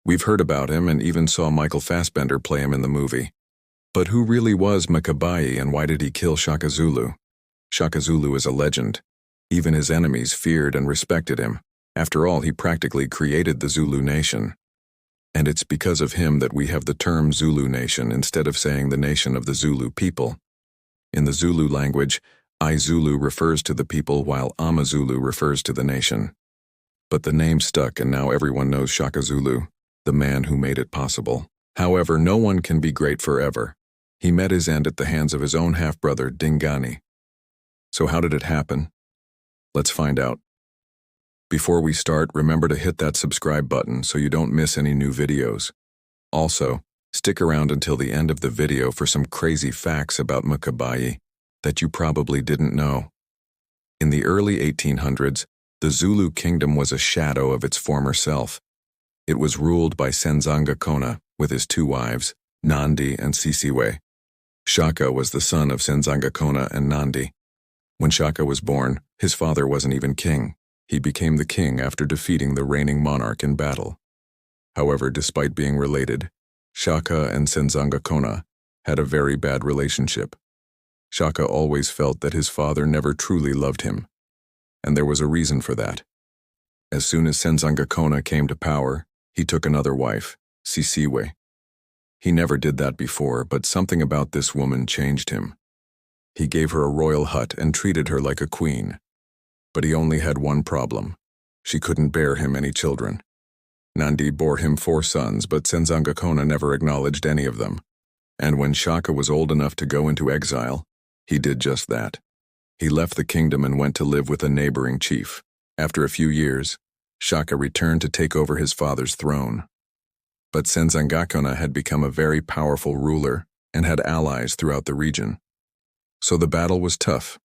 We've heard about him and even saw Michael Fassbender play him in the movie. But who really was Mkabayi and why did he kill Shaka Zulu? Shaka Zulu is a legend. Even his enemies feared and respected him. After all, he practically created the Zulu nation. And it's because of him that we have the term Zulu nation instead of saying the nation of the Zulu people. In the Zulu language, iZulu refers to the people while AmaZulu refers to the nation. But the name stuck and now everyone knows Shaka Zulu, the man who made it possible. However, no one can be great forever. He met his end at the hands of his own half-brother, Dingani. So how did it happen? Let's find out. Before we start, remember to hit that subscribe button so you don't miss any new videos. Also, stick around until the end of the video for some crazy facts about Mkabayi that you probably didn't know. In the early 1800s, the Zulu kingdom was a shadow of its former self. It was ruled by Senzangakona with his two wives, Nandi and Sisiwe. Shaka was the son of Senzangakona and Nandi. When Shaka was born, his father wasn't even king. He became the king after defeating the reigning monarch in battle. However, despite being related, Shaka and Senzangakona had a very bad relationship. Shaka always felt that his father never truly loved him, and there was a reason for that. As soon as Senzangakona came to power, he took another wife, Sisiwe. He never did that before, but something about this woman changed him. He gave her a royal hut and treated her like a queen. But he only had one problem. She couldn't bear him any children. Nandi bore him 4 sons, but Senzangakona never acknowledged any of them. And when Shaka was old enough to go into exile, he did just that. He left the kingdom and went to live with a neighboring chief. After a few years, Shaka returned to take over his father's throne. But Senzangakona had become a very powerful ruler and had allies throughout the region. So the battle was tough.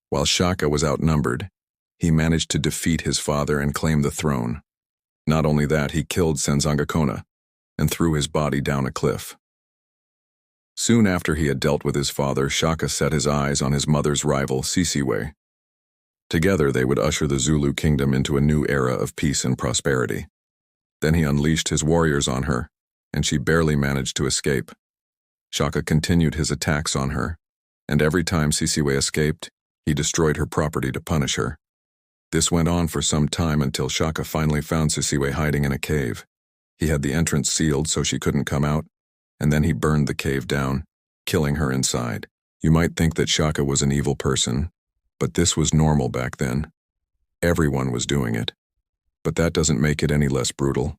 While Shaka was outnumbered, he managed to defeat his father and claim the throne. Not only that, he killed Senzangakona and threw his body down a cliff. Soon after he had dealt with his father, Shaka set his eyes on his mother's rival, Sisiwe. Together they would usher the Zulu kingdom into a new era of peace and prosperity. Then he unleashed his warriors on her, and she barely managed to escape. Shaka continued his attacks on her, and every time Sisiwe escaped, he destroyed her property to punish her. This went on for some time until Shaka finally found Sisiwe hiding in a cave. He had the entrance sealed so she couldn't come out, and then he burned the cave down, killing her inside. You might think that Shaka was an evil person, but this was normal back then. Everyone was doing it. But that doesn't make it any less brutal.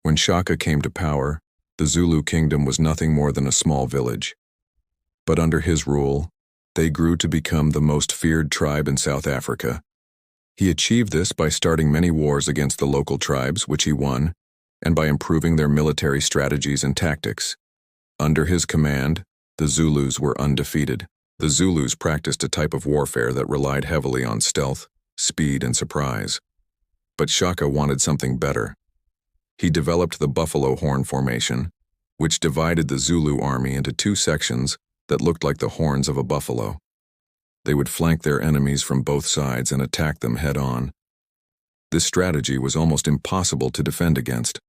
When Shaka came to power, the Zulu kingdom was nothing more than a small village. But under his rule, they grew to become the most feared tribe in South Africa. He achieved this by starting many wars against the local tribes, which he won, and by improving their military strategies and tactics. Under his command, the Zulus were undefeated. The Zulus practiced a type of warfare that relied heavily on stealth, speed, and surprise. But Shaka wanted something better. He developed the buffalo horn formation, which divided the Zulu army into 2 sections that looked like the horns of a buffalo. They would flank their enemies from both sides and attack them head-on. This strategy was almost impossible to defend against.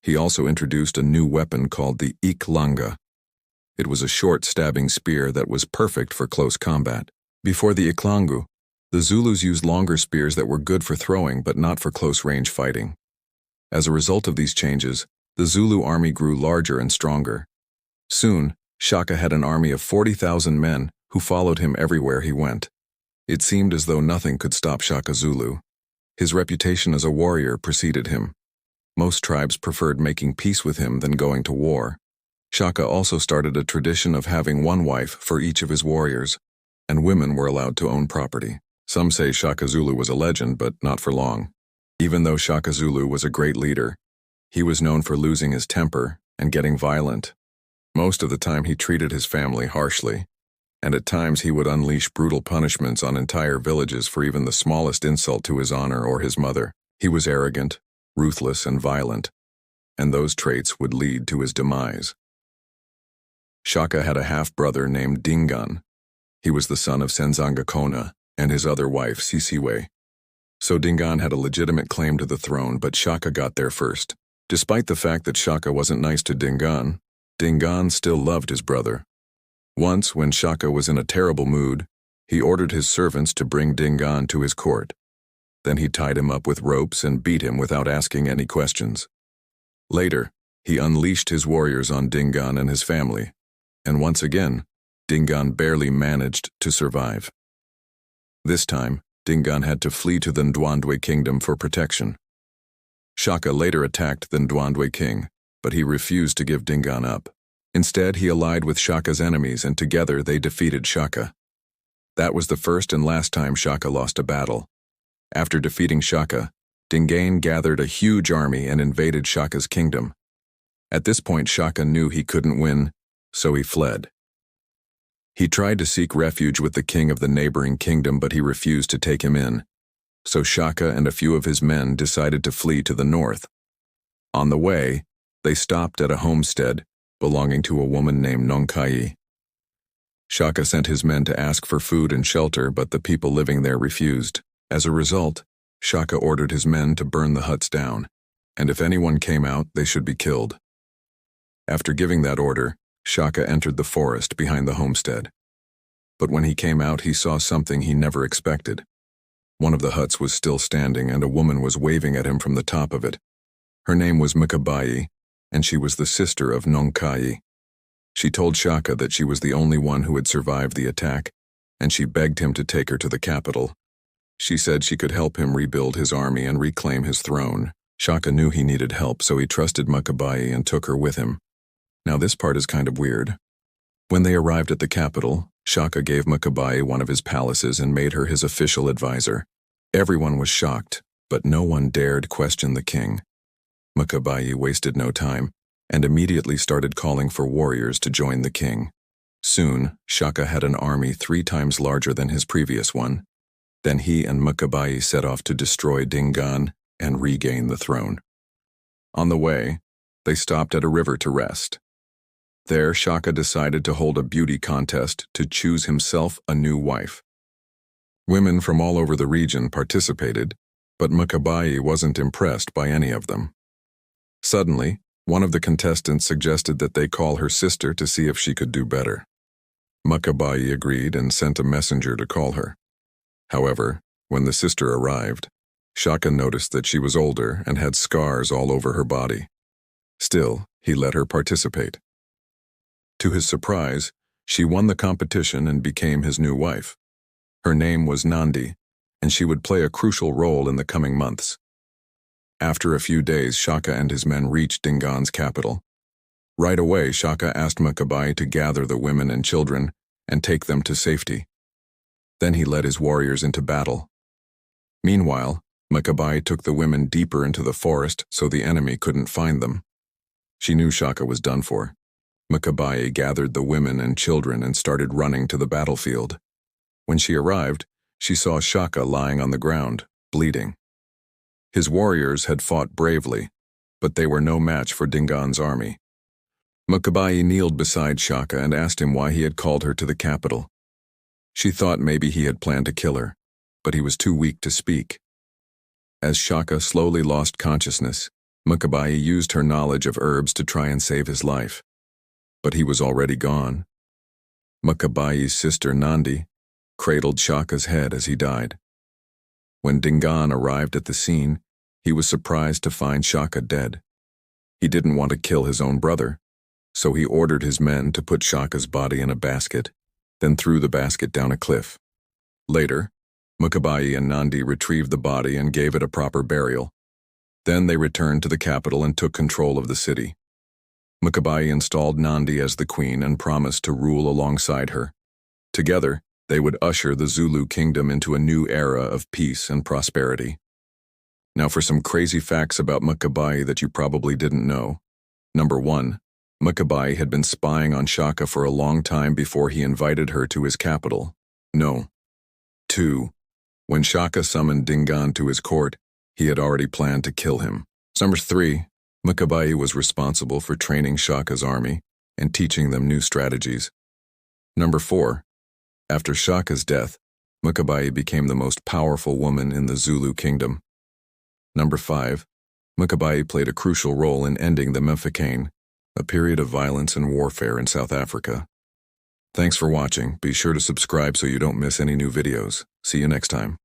He also introduced a new weapon called the Iklanga. It was a short stabbing spear that was perfect for close combat. Before the Iklangu, the Zulus used longer spears that were good for throwing but not for close-range fighting. As a result of these changes, the Zulu army grew larger and stronger. Soon, Shaka had an army of 40,000 men who followed him everywhere he went. It seemed as though nothing could stop Shaka Zulu. His reputation as a warrior preceded him. Most tribes preferred making peace with him than going to war. Shaka also started a tradition of having one wife for each of his warriors, and women were allowed to own property. Some say Shaka Zulu was a legend, but not for long. Even though Shaka Zulu was a great leader, he was known for losing his temper and getting violent. Most of the time he treated his family harshly, and at times he would unleash brutal punishments on entire villages for even the smallest insult to his honor or his mother. He was arrogant, ruthless, and violent, and those traits would lead to his demise. Shaka had a half-brother named Dingan. He was the son of Senzangakona and his other wife, Sisiwe. So Dingan had a legitimate claim to the throne, but Shaka got there first. Despite the fact that Shaka wasn't nice to Dingaan, Dingaan still loved his brother. Once, when Shaka was in a terrible mood, he ordered his servants to bring Dingaan to his court. Then he tied him up with ropes and beat him without asking any questions. Later, he unleashed his warriors on Dingaan and his family, and once again, Dingaan barely managed to survive. This time, Dingaan had to flee to the Ndwandwe kingdom for protection. Shaka later attacked the Ndwandwe king, but he refused to give Dingaan up. Instead, he allied with Shaka's enemies, and together they defeated Shaka. That was the first and last time Shaka lost a battle. After defeating Shaka, Dingaan gathered a huge army and invaded Shaka's kingdom. At this point, Shaka knew he couldn't win, so he fled. He tried to seek refuge with the king of the neighboring kingdom, but he refused to take him in. So Shaka and a few of his men decided to flee to the north. On the way, they stopped at a homestead belonging to a woman named Mkabayi. Shaka sent his men to ask for food and shelter, but the people living there refused. As a result, Shaka ordered his men to burn the huts down, and if anyone came out, they should be killed. After giving that order, Shaka entered the forest behind the homestead. But when he came out, he saw something he never expected. One of the huts was still standing, and a woman was waving at him from the top of it. Her name was Mkabayi, and she was the sister of Mkabayi. She told Shaka that she was the only one who had survived the attack, and she begged him to take her to the capital. She said she could help him rebuild his army and reclaim his throne. Shaka knew he needed help, so he trusted Mkabayi and took her with him. Now this part is kind of weird. When they arrived at the capital, Shaka gave Mkabayi one of his palaces and made her his official advisor. Everyone was shocked, but no one dared question the king. Mkabayi wasted no time and immediately started calling for warriors to join the king. Soon, Shaka had an army 3 times larger than his previous one. Then he and Mkabayi set off to destroy Dingaan and regain the throne. On the way, they stopped at a river to rest. There, Shaka decided to hold a beauty contest to choose himself a new wife. Women from all over the region participated, but Mkabayi wasn't impressed by any of them. Suddenly, one of the contestants suggested that they call her sister to see if she could do better. Mkabayi agreed and sent a messenger to call her. However, when the sister arrived, Shaka noticed that she was older and had scars all over her body. Still, he let her participate. To his surprise, she won the competition and became his new wife. Her name was Nandi, and she would play a crucial role in the coming months. After a few days, Shaka and his men reached Dingaan's capital. Right away, Shaka asked Mkabayi to gather the women and children and take them to safety. Then he led his warriors into battle. Meanwhile, Mkabayi took the women deeper into the forest so the enemy couldn't find them. She knew Shaka was done for. Mkabayi gathered the women and children and started running to the battlefield. When she arrived, she saw Shaka lying on the ground, bleeding. His warriors had fought bravely, but they were no match for Dingaan's army. Mkabayi kneeled beside Shaka and asked him why he had called her to the capital. She thought maybe he had planned to kill her, but he was too weak to speak. As Shaka slowly lost consciousness, Mkabayi used her knowledge of herbs to try and save his life. But he was already gone. Mkabayi's sister Nandi cradled Shaka's head as he died. When Dingaan arrived at the scene, he was surprised to find Shaka dead. He didn't want to kill his own brother, so he ordered his men to put Shaka's body in a basket, then threw the basket down a cliff. Later, Mkabayi and Nandi retrieved the body and gave it a proper burial. Then they returned to the capital and took control of the city. Mkabayi installed Nandi as the queen and promised to rule alongside her. Together, they would usher the Zulu kingdom into a new era of peace and prosperity. Now for some crazy facts about Mkabayi that you probably didn't know. Number 1. Mkabayi had been spying on Shaka for a long time before he invited her to his capital. No. 2. When Shaka summoned Dingaan to his court, he had already planned to kill him. Number 3. Mkabayi was responsible for training Shaka's army and teaching them new strategies. Number 4. After Shaka's death, Mkabayi became the most powerful woman in the Zulu kingdom. Number 5. Mkabayi played a crucial role in ending the Mfecane, a period of violence and warfare in South Africa. Thanks for watching. Be sure to subscribe so you don't miss any new videos. See you next time.